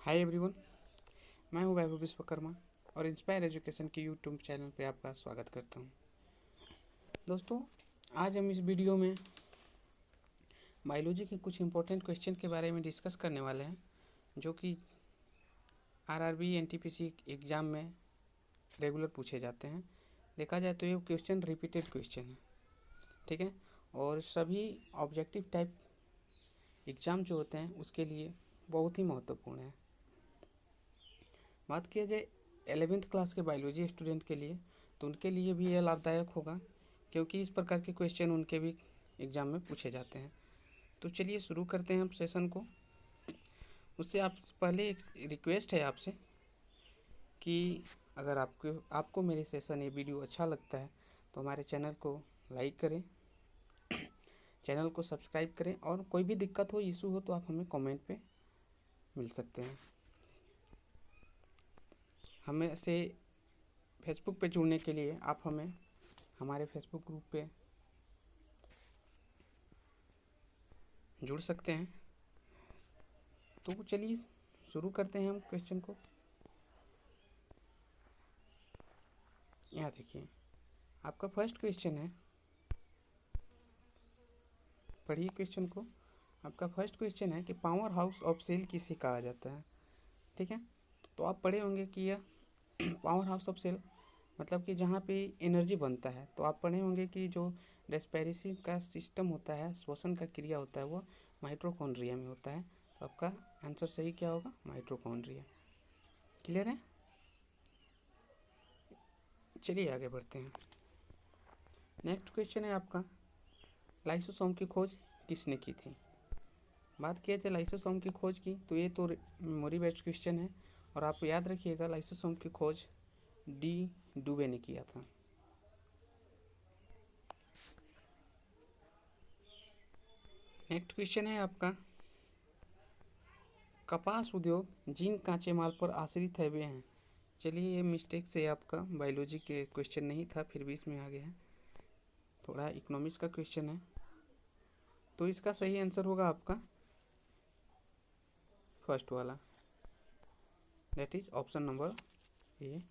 Hi everyone, मैं हूं वैभव विश्वकर्मा और इंस्पायर एजुकेशन के यूट्यूब चैनल पे आपका स्वागत करता हूं। दोस्तों, आज हम इस वीडियो में बायोलॉजी के कुछ इम्पोर्टेंट क्वेश्चन के बारे में डिस्कस करने वाले हैं, जो कि आरआरबी एनटीपीसी एग्ज़ाम में रेगुलर पूछे जाते हैं। देखा जाए तो ये क्वेश्चन रिपीटेड क्वेश्चन है, ठीक है। और सभी ऑब्जेक्टिव टाइप एग्ज़ाम जो होते हैं उसके लिए बहुत ही महत्वपूर्ण है। बात किया जाए 11th क्लास के बायोलॉजी स्टूडेंट के लिए, तो उनके लिए भी यह लाभदायक होगा, क्योंकि इस प्रकार के क्वेश्चन उनके भी एग्ज़ाम में पूछे जाते हैं। तो चलिए शुरू करते हैं हम सेशन को। उससे आप पहले एक रिक्वेस्ट है आपसे कि अगर आपको मेरे सेशन ये वीडियो अच्छा लगता है तो हमारे चैनल को लाइक करें, चैनल को सब्सक्राइब करें, और कोई भी दिक्कत हो, इशू हो, तो आप हमें कमेंट पे मिल सकते हैं। हमें से फेसबुक पे जुड़ने के लिए आप हमें हमारे फेसबुक ग्रुप पे जुड़ सकते हैं। तो चलिए शुरू करते हैं हम क्वेश्चन को। यहाँ देखिए, आपका फर्स्ट क्वेश्चन है, पढ़िए क्वेश्चन को। आपका फर्स्ट क्वेश्चन है कि पावर हाउस ऑफ सेल किसे कहा जाता है, ठीक है। तो आप पढ़े होंगे कि यह पावर हाउस ऑफ सेल मतलब कि जहाँ पे एनर्जी बनता है। तो आप पढ़े होंगे कि जो रेस्पिरेशन का सिस्टम होता है, श्वसन का क्रिया होता है, वो माइटोकॉन्ड्रिया में होता है। तो आपका आंसर सही क्या होगा? माइटोकॉन्ड्रिया। क्लियर है? चलिए आगे बढ़ते हैं। नेक्स्ट क्वेश्चन है आपका, लाइसोसोम की खोज किसने की थी? बात किया जाए लाइसोसोम की खोज की, तो ये तो मेमोरी बेस्ड क्वेश्चन है, और आप याद रखिएगा लाइसोसोम की खोज डी डुबे ने किया था। नेक्स्ट क्वेश्चन है आपका, कपास उद्योग जिन कांचे माल पर आश्रित है वे हैं। चलिए, ये मिस्टेक से आपका बायोलॉजी के क्वेश्चन नहीं था, फिर भी इसमें आ गया है। थोड़ा इकोनॉमिक्स का क्वेश्चन है, तो इसका सही आंसर होगा आपका फर्स्ट वाला, that is option number A.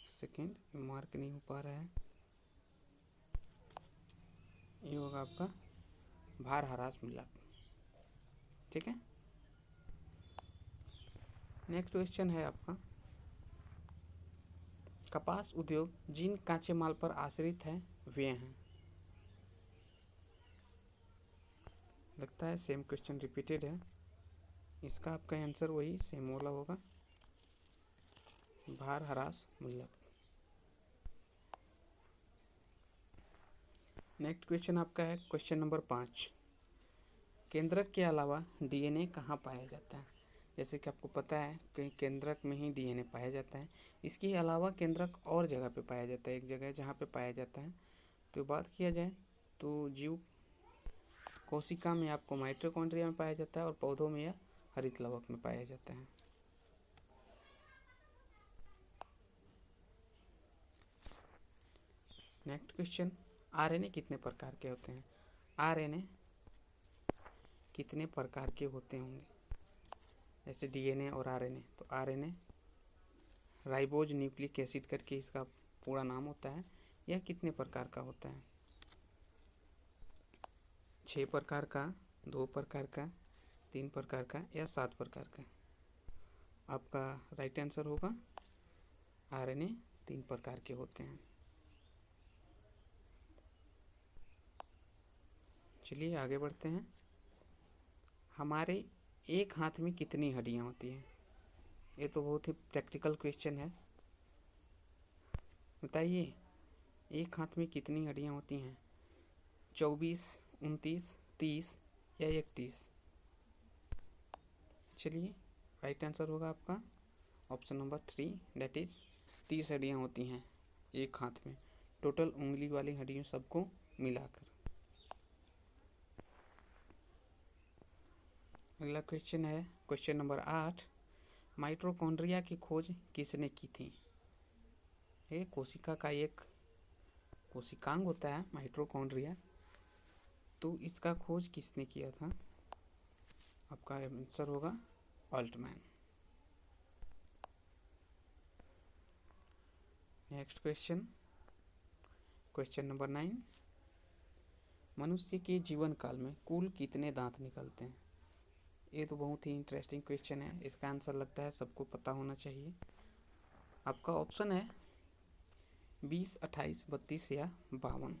Second mark नहीं हो पा रहा है, ये होगा आपका भार ह्रास मिलाप, ठीक है। नेक्स्ट क्वेश्चन है आपका, कपास उद्योग जिन कांचे माल पर आश्रित है वे हैं। लगता है सेम क्वेश्चन रिपीटेड है, इसका आपका आंसर वही सेम वाला होगा, भार ह्रास मूल्यक। नेक्स्ट क्वेश्चन आपका है क्वेश्चन नंबर 5, केंद्रक के अलावा डीएनए कहाँ पाया जाता है? जैसे कि आपको पता है कि केंद्रक में ही डीएनए पाया जाता है, इसके अलावा केंद्रक और जगह पे पाया जाता है, एक जगह जहाँ पे पाया जाता है। तो बात किया जाए तो जीव कोशिका में आपको माइटोकॉन्ड्रिया में पाया जाता है, और पौधों में या हरित लवक में पाया जाता है। नेक्स्ट क्वेश्चन, आरएनए कितने प्रकार के होते हैं? आरएनए कितने प्रकार के होते होंगे? जैसे डीएनए और आरएनए, तो आरएनए राइबोज न्यूक्लिक एसिड करके इसका पूरा नाम होता है। यह कितने प्रकार का होता है? 6 प्रकार का, 2 प्रकार का, 3 प्रकार का, या 7 प्रकार का? आपका राइट आंसर होगा आरएनए 3 प्रकार के होते हैं। चलिए आगे बढ़ते हैं। हमारे एक हाथ में कितनी हड्डियां होती हैं? ये तो बहुत ही प्रैक्टिकल क्वेश्चन है, बताइए एक हाथ में कितनी हड्डियां होती हैं? 24, 29, 30 या 31? चलिए, राइट आंसर होगा आपका ऑप्शन नंबर 3, डेट इज 30 हड्डियाँ होती हैं एक हाथ में, टोटल उंगली वाली हड्डियों सबको मिलाकर। अगला क्वेश्चन है क्वेश्चन नंबर 8, माइटोकॉन्ड्रिया की खोज किसने की थी? ये कोशिका का एक कोशिकांग होता है माइटोकॉन्ड्रिया, तो इसका खोज किसने किया था? आपका आंसर होगा Altman. Next question, question number 9, मनुष्य के जीवन काल में कुल कितने दांत निकलते हैं? ये तो बहुत ही इंटरेस्टिंग क्वेश्चन है। इसका आंसर लगता है सबको पता होना चाहिए। आपका ऑप्शन है 20, 28, 32 या 52।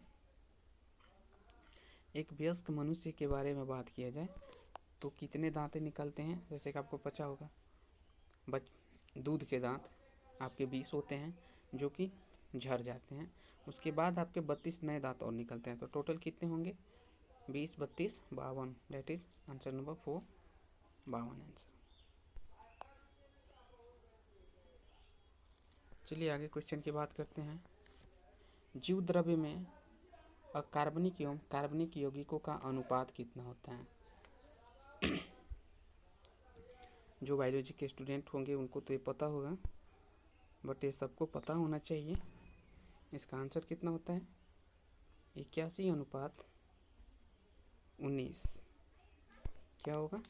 एक वयस्क मनुष्य के बारे में बात किया जाए तो कितने दांत निकलते हैं? जैसे कि आपको पता होगा, दूध के दांत आपके 20 होते हैं जो कि झड़ जाते हैं। उसके बाद आपके 32 नए दांत और निकलते हैं। तो टोटल कितने होंगे? 20, 32, 52। That is answer number 4, 52 answer. चलिए आगे क्वेश्चन की बात करते हैं। जीव द्रव्य में अकार्बनिक एवं कार्बनिक यौगिकों का अनुपात कितना होता है? जो बायोलॉजी के स्टूडेंट होंगे उनको तो ये पता होगा, बट ये सबको पता होना चाहिए। इसका आंसर कितना होता है? 81:19। क्या होगा?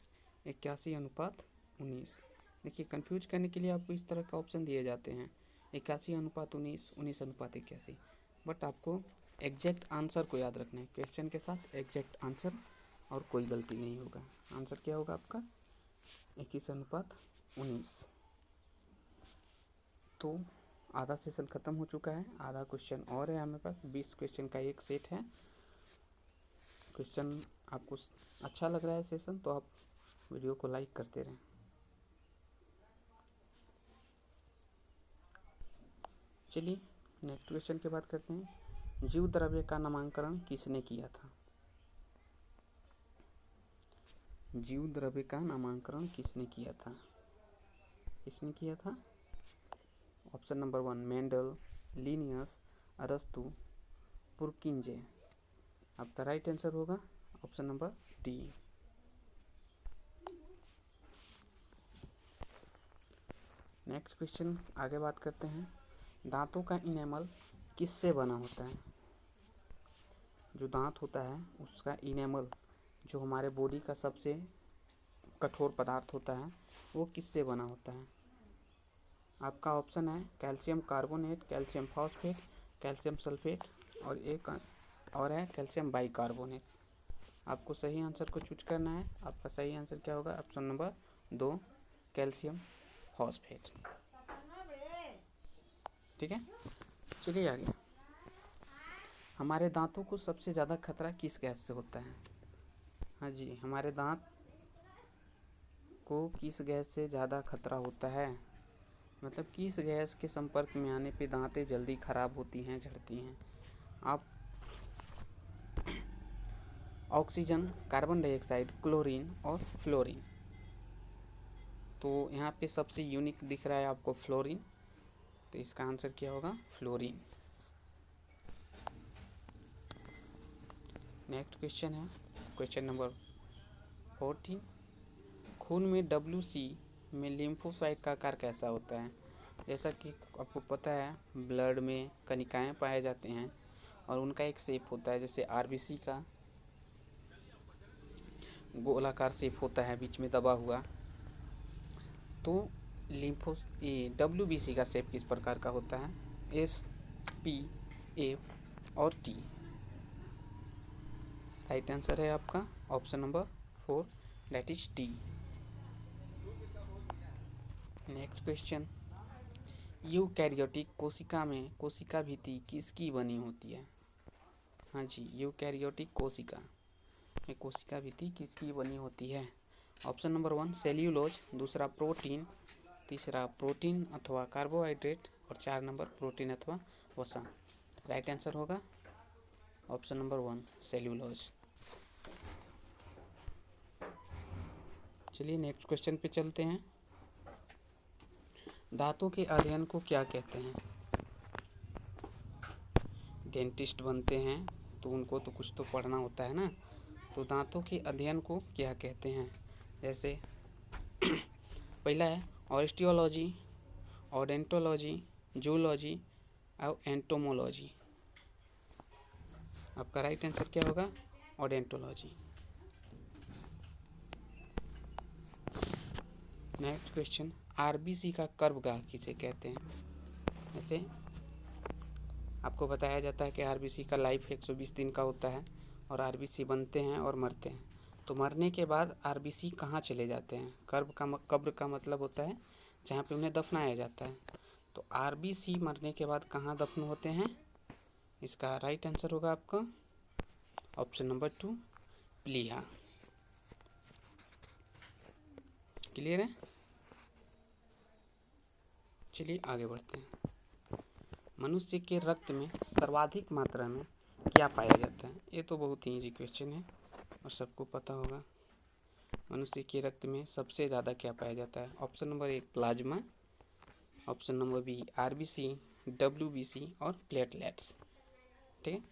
81:19। देखिए, कंफ्यूज करने के लिए आपको इस तरह का ऑप्शन दिए जाते हैं, 81:19, 19:81, बट आपको एग्जैक्ट आंसर को याद रखना है। क्वेश्चन के साथ एग्जैक्ट आंसर और कोई गलती नहीं होगा। आंसर क्या होगा आपका? 21:19। तो आधा सेशन ख़त्म हो चुका है, आधा क्वेश्चन और है हमारे पास। 20 क्वेश्चन का एक सेट है। क्वेश्चन आपको अच्छा लग रहा है सेशन तो आप वीडियो को लाइक करते रहें। चलिए नेक्स्ट क्वेश्चन की बात करते हैं। जीव द्रव्य का नामकरण किसने किया था? जीव द्रव्य का नामकरण किसने किया था? किसने किया था? ऑप्शन नंबर 1 मेंडल, लिनियस, अरस्तु, पुरकिंजे। आपका राइट आंसर होगा option number D. Next question आगे बात करते हैं। दांतों का इनेमल किससे बना होता है? जो दांत होता है उसका इनेमल, जो हमारे बॉडी का सबसे कठोर पदार्थ होता है, वो किससे बना होता है? आपका ऑप्शन है calcium carbonate, calcium phosphate, calcium sulphate और एक और है कैल्शियम बाइकार्बोनेट। आपको सही आंसर को चूज करना है। आपका सही आंसर क्या होगा? Option number 2 calcium phosphate. ठीक है, चलिए आगे। हमारे दांतों को सबसे ज़्यादा खतरा किस गैस से होता है? हाँ जी, हमारे दांत को किस गैस से ज़्यादा खतरा होता है? मतलब किस गैस के संपर्क में आने पे दांतें जल्दी ख़राब होती हैं, झड़ती हैं? आप ऑक्सीजन, कार्बन डाइऑक्साइड, क्लोरीन और फ्लोरीन। तो यहाँ पे सबसे यूनिक दिख रहा है आपको फ्लोरीन, तो इसका आंसर क्या होगा? फ्लोरीन। नेक्स्ट क्वेश्चन है क्वेश्चन नंबर 14। खून में WC में लिम्फोसाइट का आकार कैसा होता है? जैसा कि आपको पता है ब्लड में कणिकाएं पाए जाते हैं और उनका एक शेप होता है, जैसे RBC का गोलाकार शेप होता है बीच में दबा हुआ। तो WBC का शेप किस प्रकार का होता है? S, P, F और T। राइट आंसर है आपका option number 4 that is T। Next question, eukaryotic कोशिका में कोशिका भित्ति किसकी बनी होती है? हाँ जी, यूकैरियोटिक कोशिका में कोशिका भित्ति किसकी बनी होती है? ऑप्शन नंबर 1 सेल्यूलोज, दूसरा प्रोटीन, तीसरा प्रोटीन अथवा कार्बोहाइड्रेट और 4 नंबर प्रोटीन अथवा वसा। राइट आंसर होगा ऑप्शन नंबर 1 सेल्यूलोज। चलिए नेक्स्ट क्वेश्चन पे चलते हैं। दांतों के अध्ययन को क्या कहते हैं? डेंटिस्ट बनते हैं तो उनको तो कुछ तो पढ़ना होता है ना, तो दांतों के अध्ययन को क्या कहते हैं? जैसे पहला है ऑस्टियोलॉजी, ओडेंटोलॉजी, जूलॉजी और एंटोमोलॉजी। आपका राइट आंसर क्या होगा? ओडेंटोलॉजी। नेक्स्ट क्वेश्चन, आरबीसी का कर्वगाह किसे कहते हैं? जैसे आपको बताया जाता है कि आरबीसी का लाइफ 120 दिन का होता है और आरबीसी बनते हैं और मरते हैं। तो मरने के बाद आरबीसी कहाँ चले जाते हैं? कब्र का मतलब होता है जहाँ पे उन्हें दफनाया जाता है। तो आरबीसी मरने के बाद कहाँ दफन होते हैं? इसका राइट आंसर होगा आपका ऑप्शन नंबर 2, प्लीहा। क्लियर है? चलिए आगे बढ़ते हैं। मनुष्य के रक्त में सर्वाधिक मात्रा में क्या पाया जाता है? ये तो बहुत ही इजी क्वेश्चन है और सबको पता होगा। मनुष्य के रक्त में सबसे ज़्यादा क्या पाया जाता है? Option number 1 plasma, option number B RBC, WBC और प्लेटलेट्स। ठीक है,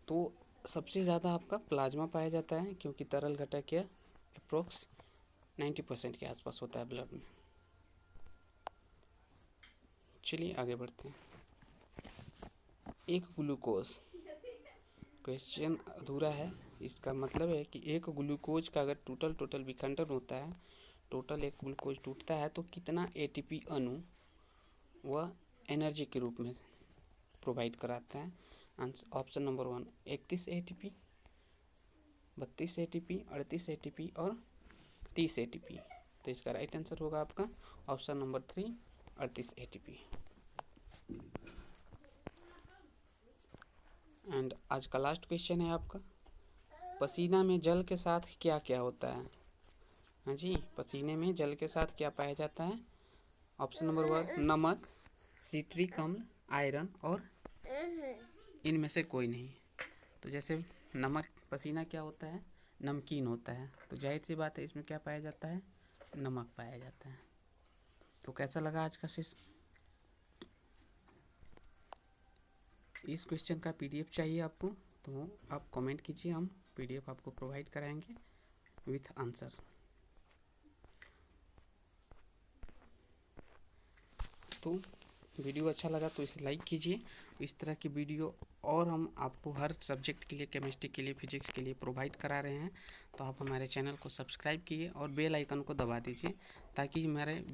तो सबसे ज़्यादा आपका प्लाज्मा पाया जाता है क्योंकि तरल घटक या अप्रोक्स 90% के आसपास होता है ब्लड में। चलिए आगे बढ़ते हैं। एक ग्लूकोज, क्वेश्चन अधूरा है। इसका मतलब है कि एक ग्लूकोज का अगर टोटल विखंडन होता है, टोटल एक ग्लूकोज टूटता है तो कितना एटीपी अणु वह एनर्जी के रूप में प्रोवाइड कराता है? Option number 1 31 ATP, 32 ATP, 38 ATP और 30 एटीपी। तो इसका राइट आंसर होगा आपका ऑप्शन नंबर 3 38 एटीपी। एंड आज का लास्ट क्वेश्चन है आपका, पसीना में जल के साथ क्या क्या होता है? हाँ जी, पसीने में जल के साथ क्या पाया जाता है? ऑप्शन नंबर 1 नमक, सिट्रिक अम्ल, आयरन और इनमें से कोई नहीं। तो जैसे नमक, पसीना क्या होता है? नमकीन होता है, तो जाहिर सी बात है इसमें क्या पाया जाता है? नमक पाया जाता है। तो कैसा लगा आज का सेशन? इस क्वेश्चन का पीडीएफ चाहिए आपको तो आप कमेंट कीजिए, हम पीडीएफ आपको प्रोवाइड कराएंगे विथ आंसर। तो वीडियो अच्छा लगा तो इसे लाइक कीजिए। इस तरह की वीडियो और हम आपको हर सब्जेक्ट के लिए, केमिस्ट्री के लिए, फिजिक्स के लिए प्रोवाइड करा रहे हैं। तो आप हमारे चैनल को सब्सक्राइब कीजिए और बेल आइकन को दबा दीजिए ताकि हमारे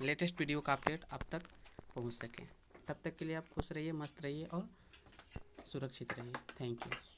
लेटेस्ट वीडियो का अपडेट आप तक पहुंच सके। तब तक के लिए आप खुश रहिए, मस्त रहिए और सुरक्षित रहिए। Thank you.